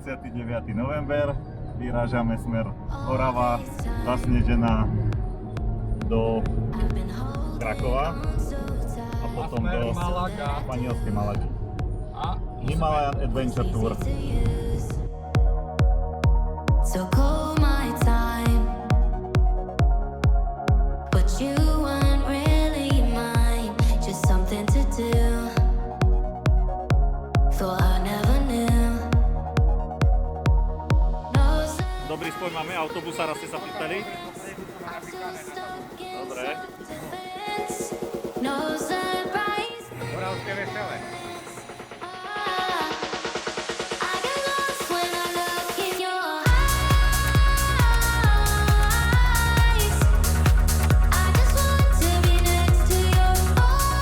29. november, vyrážame smer Orava, zasnežená do Krakova a potom do španielskej Malagy. Himalayan Adventure Tour. So call my time, but you weren't really mine, just something to do. Thought I never knew. Dobrý spoj máme, autobusára ste sa pýtali? Dobre. No surprise. Moravské veselé. I get lost when I look in your eyes. I just want to be next to your heart.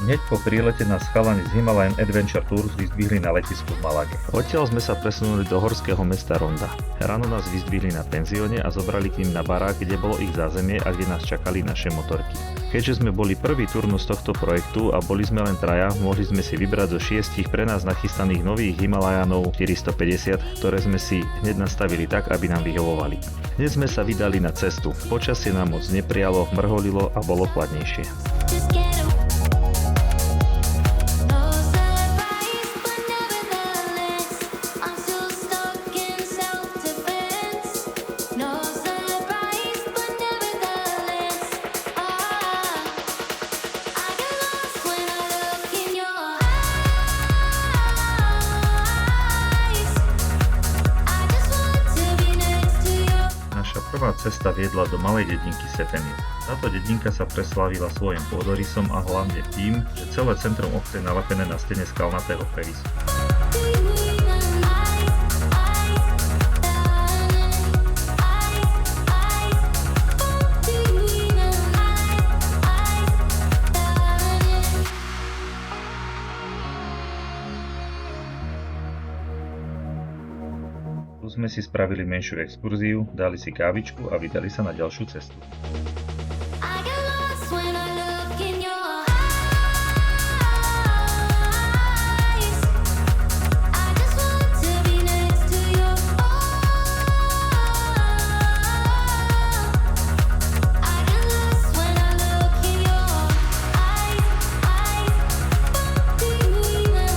Hneď po prílete nás chalani z Himalayan Adventure Tour vyzdvihli na letisku v Malage. Odtiaľ sme sa presunuli do horského mesta Ronda. Ráno nás vyzdvihli na penzióne a zobrali k ním na barák, kde bolo ich zázemie a kde nás čakali naše motorky. Keďže sme boli prvý turnus tohto projektu a boli sme len traja, mohli sme si vybrať zo 6 pre nás nachystaných nových Himalajanov 450, ktoré sme si hneď nastavili tak, aby nám vyhovovali. Dnes sme sa vydali na cestu. Počasie nám moc neprialo, mrholilo a bolo chladnejšie. Just get away. No surprise, but nevertheless, I'm still stuck in self-defense. No surprise, but nevertheless, I get lost when I look in your eyes. I just want to be next to your. Naša prvá cesta viedla do malej dedinky Setemil. Táto dedinka sa preslávila svojim pôdorysom a hlavne tým, že celé centrum obce je nalepené na stene skalnatého previsu. Tu sme si spravili menšiu exkurziu, dali si kávičku a vydali sa na ďalšiu cestu. I get lost when I look in your eyes. I just want to be next to your I get lost when I look in your eyes. Between them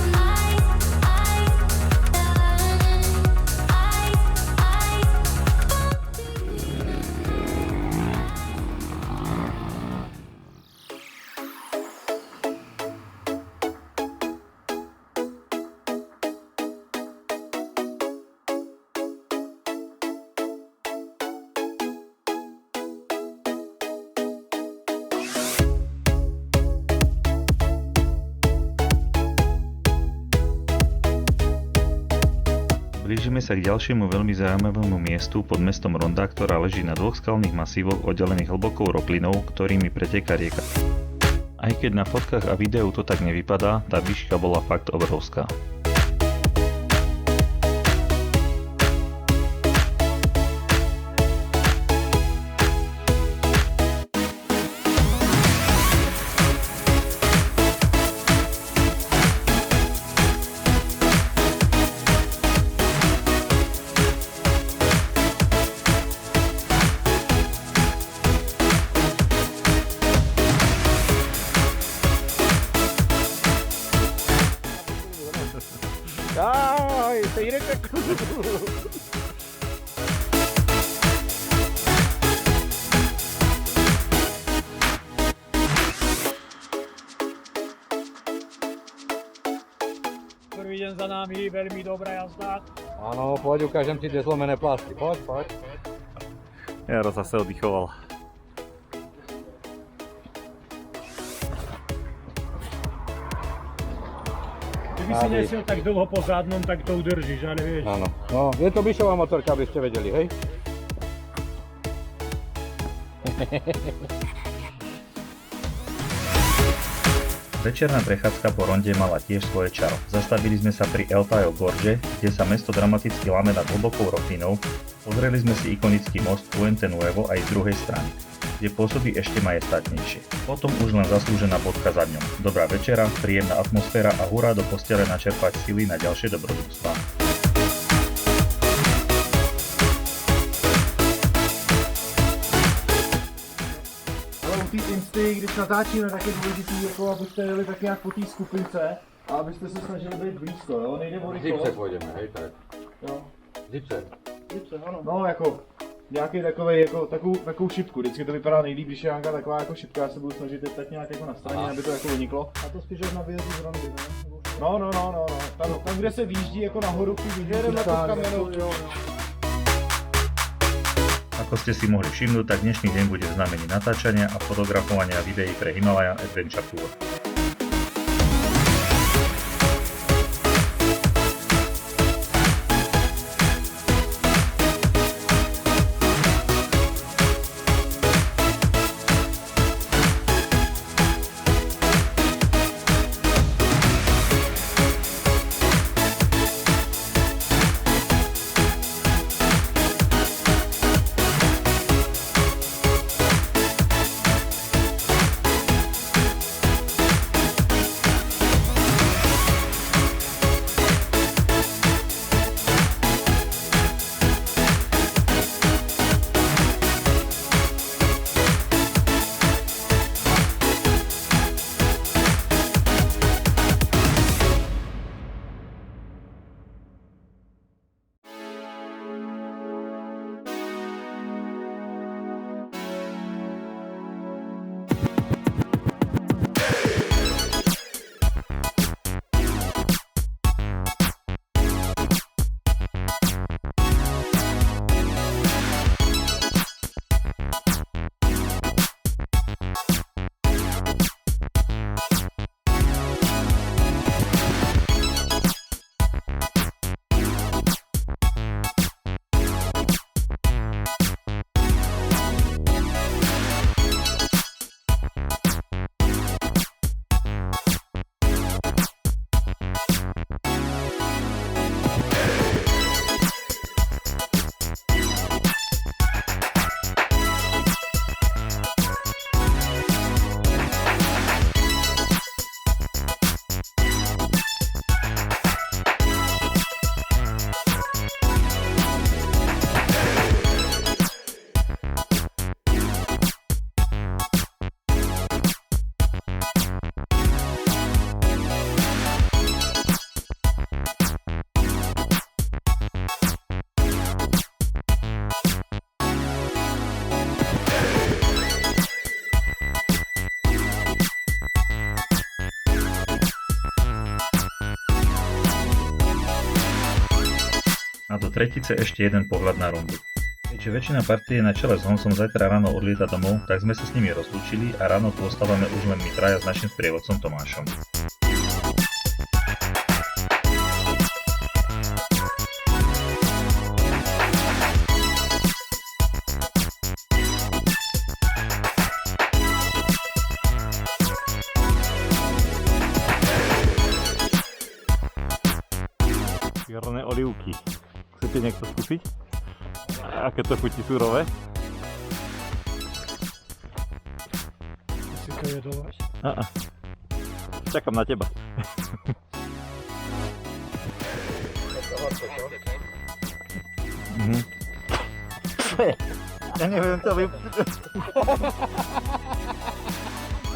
Blížime sa k ďalšiemu veľmi zaujímavému miestu pod mestom Ronda, ktorá leží na dvoch skalných masívoch oddelených hlbokou roklinou, ktorými preteká rieka. Aj keď na fotkách a videu to tak nevypadá, tá výška bola fakt obrovská. Ay, seguiré. Prvý deň za nami, veľmi dobrá jazda. Áno, poď, ukážem ti tie zlomené plasty. Poď. Jaro zase oddychoval. Keby si nesiel tak dlho po zadnom, tak to udržíš, ale vieš. Áno, no, je to Bišová motorka, aby ste vedeli, hej? Večerná prechádzka po Ronde mala tiež svoje čaro. Zastavili sme sa pri El Tajo Gorge, kde sa mesto dramaticky lame nad hlbokou roklinou. Pozreli sme si ikonický most Puente Nuevo aj z druhej strany, kde pôsobí ešte majestátnejšie. Potom už len zaslúžená bodka za ňom. Dobrá večera, príjemná atmosféra a hurá do postele načerpať sily na ďalšie dobrodružstvá. ty insty, když natáčíme, tak je důležitý, jako abyste jeli tak nějak po té skupince a abyste se snažili být blízko, jo? Nejde o rychlost. Zipse pôjdeme, hej, tak. Jo. Zipse. Ano. No, jako nějaký takovej, jako takovou šipku. Vždycky to vypadá nejlíp, když je nějaká taková jako šipka, já se budu snažit teď tak nějak jako na straně, aby to jako uniklo. A to spíš na výjezdu z rondy, ne? No. Tam, kde se výjíždí jako nahoru, vyjedeme pod kamenou. Ako ste si mohli všimnúť, tak dnešný deň bude v znamení natáčania a fotografovania videí pre Himalayan Adventure Tour. A do tretice ešte jeden pohľad na rondu. Keďže väčšina partie na čele s Honsom zajtra ráno odlieta domov, tak sme sa s nimi rozlúčili a ráno tu ostávame už len my traja s našim sprievodcom Tomášom. Jarné olivky. Chcete niekto skúsiť? Aké to chutí surové? Si to jedol? Čakám na teba. Ja neviem to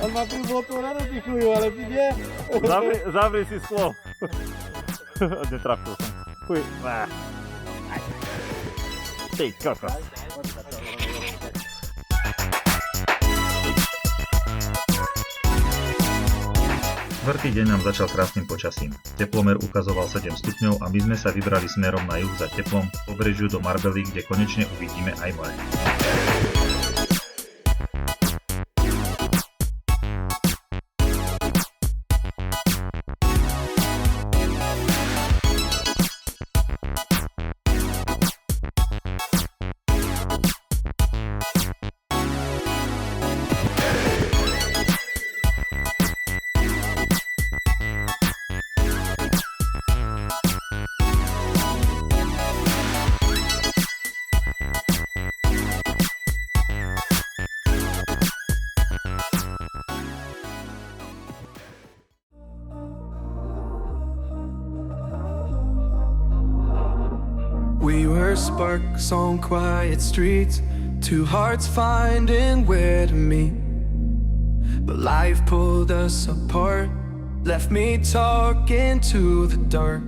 On má půl botu nedotychuju, ale ty nie. Zavri si sklo. Netrafil som. Fuj. Ty kokos. Štvrtý deň nám začal krásnym počasím. Teplomer ukazoval 7 stupňov a my sme sa vybrali smerom na juh za teplom k pobrežiu do Marbely, kde konečne uvidíme aj more. We were sparks on quiet streets, two hearts finding where to meet. But life pulled us apart, left me talking to the dark.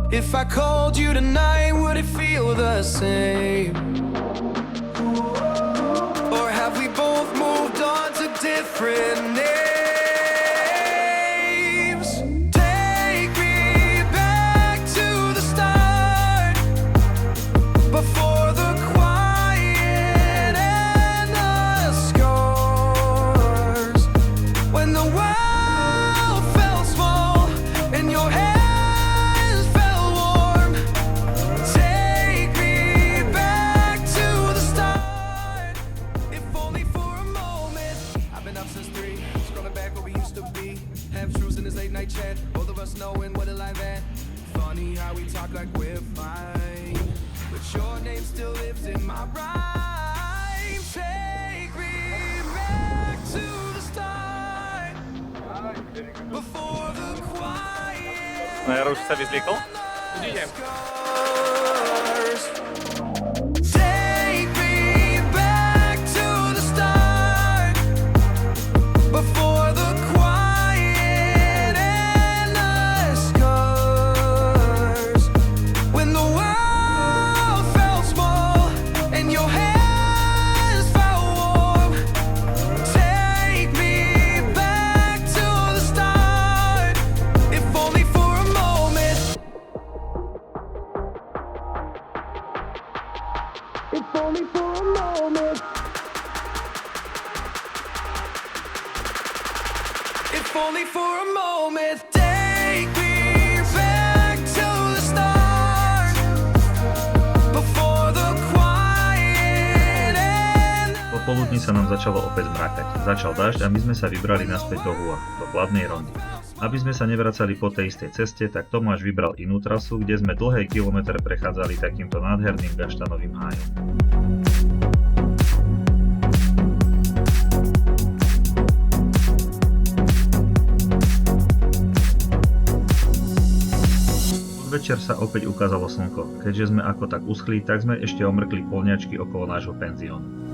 If I called you tonight, would it feel the same? Or have we both moved on to different names? Take me back to the start, before the quiet and the scars. When the world felt small and your hands felt warm. Take me back to the start, if only for a moment. I've been up since 3, scrolling back where we used to be. Half truths in this late night chat, both of us knowing what a life at. Funny how we talk like we're fine, but your name still lives in my rhyme. Take me back to the start, before the quiet. No Jaro už sa vyzliekol? Scars. Take me back to the start, before the quiet and the scars. When the world felt small and your hands felt warm. Take me back to the start, if only for a moment. If only for a moment. If only for a moment. Take me back to the start, before the quiet and Popoludní sa nám začalo opäť zmrakať. Začal dážď a my sme sa vybrali naspäť do hôr, do Kladnej rondy. Aby sme sa nevracali po tej istej ceste, tak Tomáš vybral inú trasu, kde sme dlhé kilometre prechádzali takýmto nádherným gaštanovým hájom. Večer sa opäť ukázalo slnko. Keďže sme ako tak uschli, tak sme ešte omrkli poľňačky okolo nášho penziónu.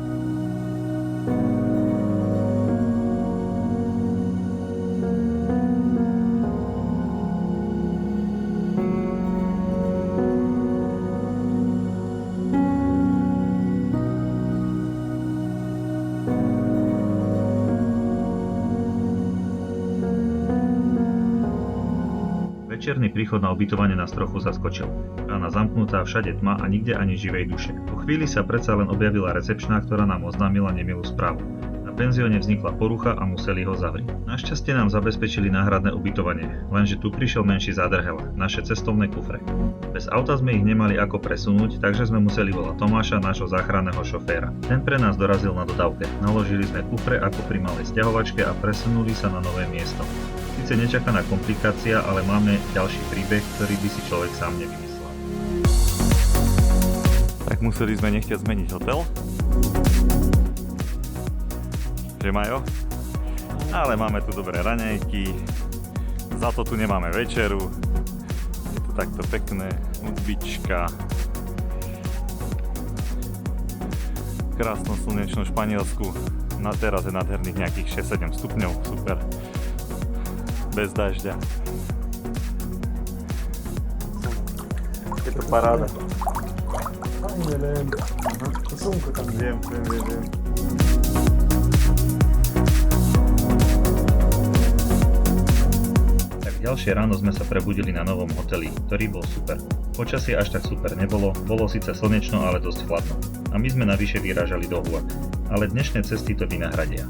Večerný príchod na ubytovanie nás trochu zaskočil. Brána zamknutá, všade tma a nikde ani živej duše. Po chvíli sa predsa len objavila recepčná, ktorá nám oznámila nemilú správu. Na penzióne vznikla porucha a museli ho zavrieť. Našťastie nám zabezpečili náhradné ubytovanie, lenže tu prišiel menší zádrhel, naše cestovné kufre. Bez auta sme ich nemali ako presunúť, takže sme museli volať Tomáša, nášho záchranného šoféra. Ten pre nás dorazil na dodávke. Naložili sme kufre ako pri malej sťahovačke a presunuli sa na nové miesto. Sice nečakaná komplikácia, ale máme ďalší príbeh, ktorý by si človek sám nevymyslel. Tak museli sme nechtiať zmeniť hotel. Že Majo? Ale máme tu dobré raňajky, za to tu nemáme večeru. Je to takto pekné, hudbička. V krásnom slnečnom Španielsku. Na teraz je nádherných nejakých 6-7 stupňov, super. Bez dažďa. Je to paráda. Neviem, to slnko tam je. Viem. Tak ďalšie ráno sme sa prebudili na novom hoteli, ktorý bol super. Počasie až tak super nebolo, bolo síce slnečno, ale dosť chladno. A my sme navyše vyrážali do hôr. Ale dnešné cesty to vynahradia.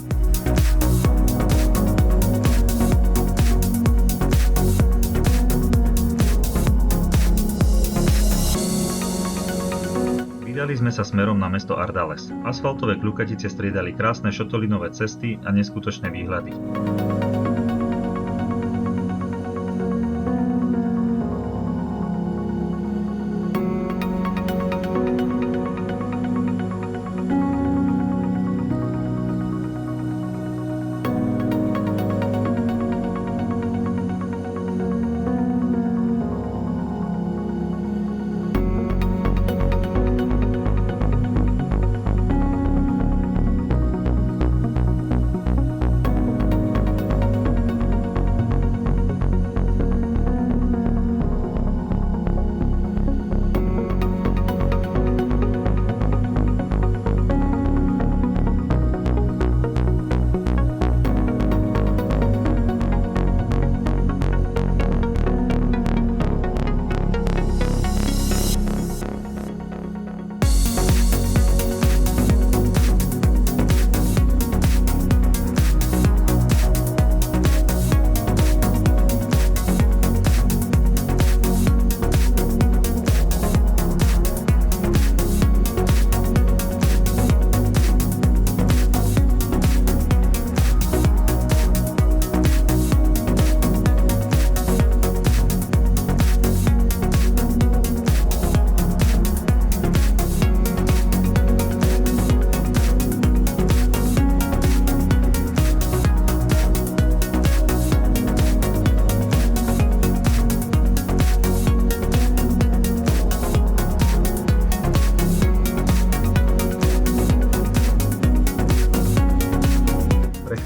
Vydali sme sa smerom na mesto Ardales. Asfaltové kľukatice striedali krásne šotolinové cesty a neskutočné výhľady.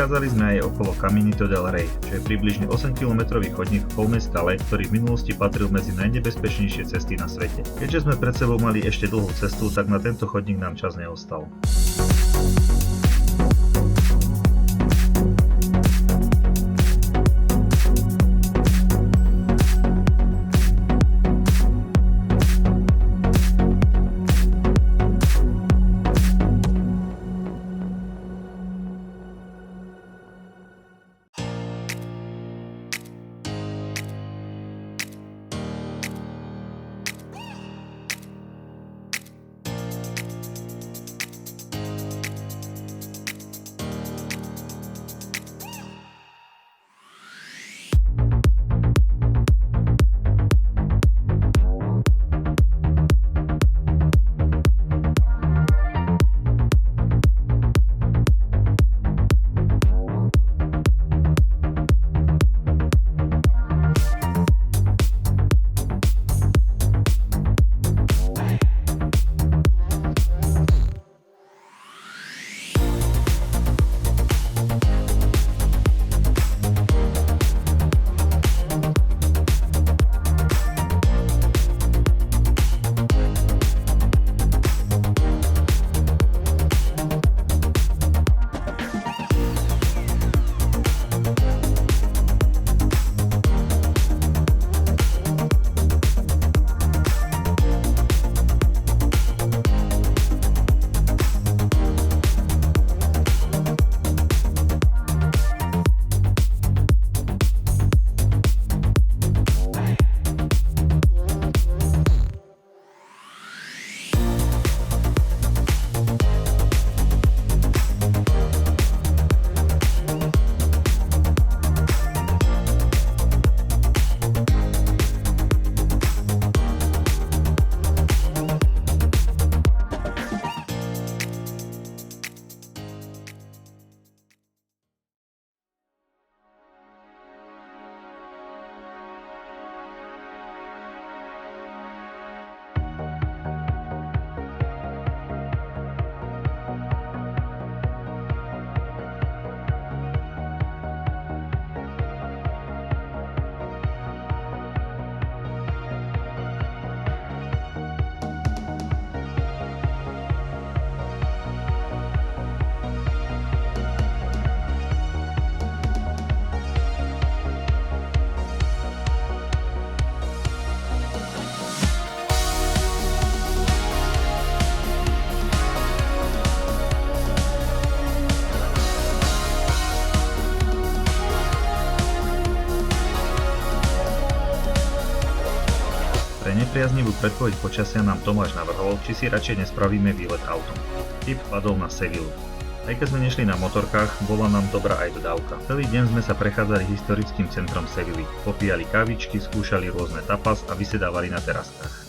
Prechádzali sme aj okolo Caminito del Rey, čo je približne 8-kilometrový chodník v polmesta Le, ktorý v minulosti patril medzi najnebezpečnejšie cesty na svete. Keďže sme pred sebou mali ešte dlhú cestu, tak na tento chodník nám čas neostal. Pre nepriaznivú predpoveď počasia nám Tomáš navrhol, či si radšej nespravíme výlet autom. Tip padol na Sevillu. Aj keď sme nešli na motorkách, bola nám dobrá aj dodávka. Celý deň sme sa prechádzali historickým centrom Sevilly, popíjali kávičky, skúšali rôzne tapas a vysedávali na teraskách.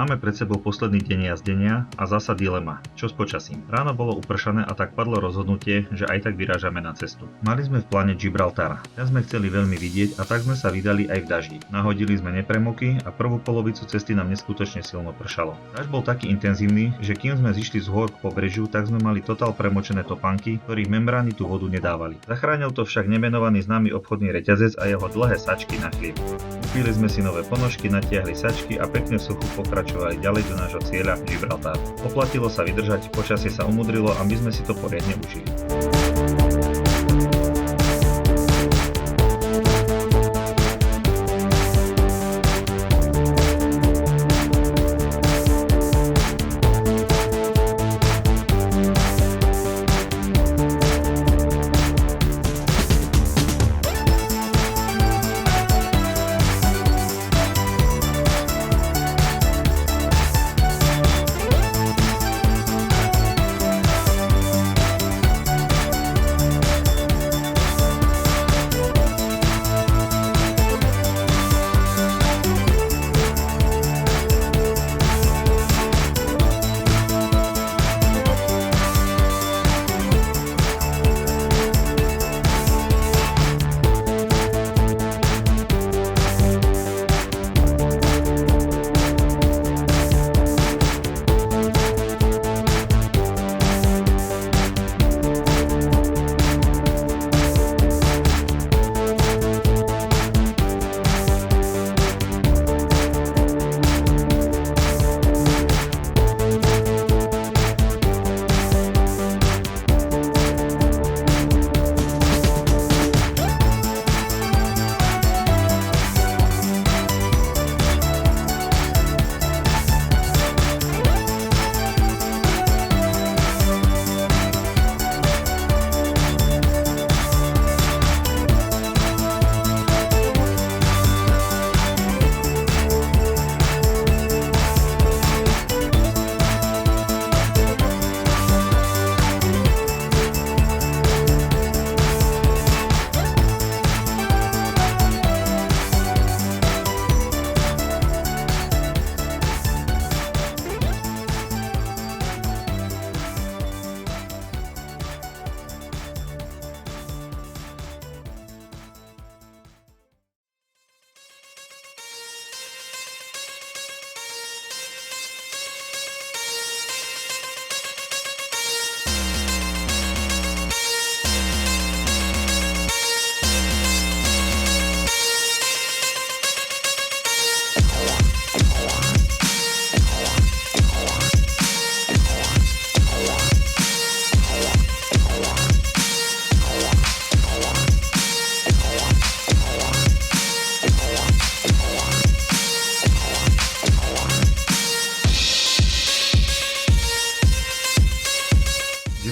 Máme pred sebou posledný deň jazdenia a zasa dilema, čo s počasím. Ráno bolo upršané a tak padlo rozhodnutie, že aj tak vyrážame na cestu. Mali sme v pláne Gibraltar. Ten sme chceli veľmi vidieť a tak sme sa vydali aj v daždi. Nahodili sme nepremoky a prvú polovicu cesty nám neskutočne silno pršalo. Dažď bol taký intenzívny, že kým sme zišli z hôr k pobrežiu, tak sme mali totál premočené topánky, ktorých membrány tú vodu nedávali. Zachránil to však nemenovaný známy obchodný reťazec a jeho dlhé sačky na chlieb. Kúpili sme si nové ponožky, natiahli sačky a pekne v suchu pokračovali ďalej do nášho cieľa Gibraltar. Oplatilo sa vydržať, počasie sa umudrilo a my sme si to poriadne užili.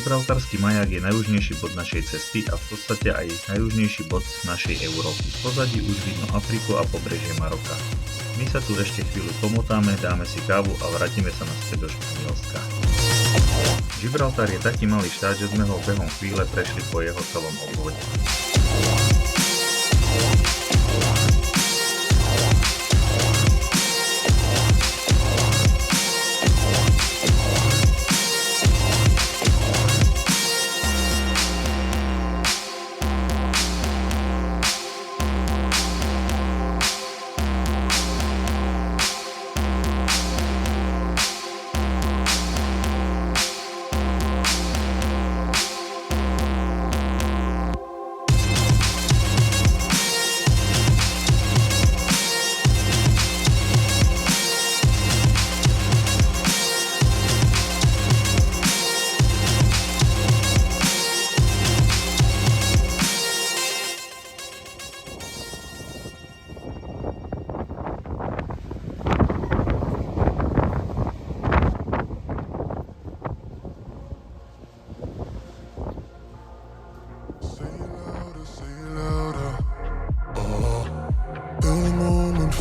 Gibraltarský maják je najjužnejší bod našej cesty a v podstate aj najjužnejší bod našej Európy. V pozadí už vidno Afriku a pobrežie Maroka. My sa tu ešte chvíľu pomotáme, dáme si kávu a vrátime sa naspäť do Španielska. Gibraltar je taký malý štát, že sme ho behom chvíle prešli po jeho celom obvode.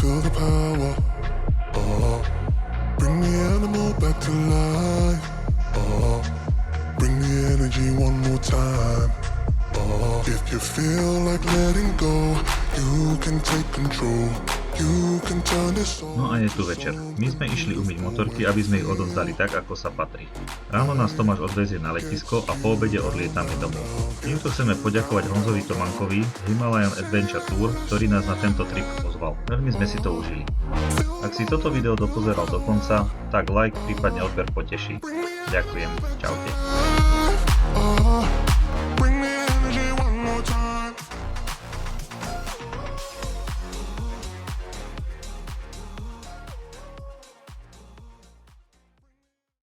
feel the power. Bring the animal back to life. Bring the energy one more time. If you feel like letting go, you can take control. You can turn this on. No a je tu večer. My sme išli umyť motorky, aby sme ich odovzdali tak, ako sa patrí. Ráno nás Tomáš odvezie na letisko a po obede odlietame domov. Týmto chceme poďakovať Honzovi Tomankovi z Himalayan Adventure Tour, ktorý nás na tento trip pozval. Veľmi sme si to užili. Ak si toto video dopozeral do konca, tak like, prípadne odber poteší. Ďakujem, čaute. Oh,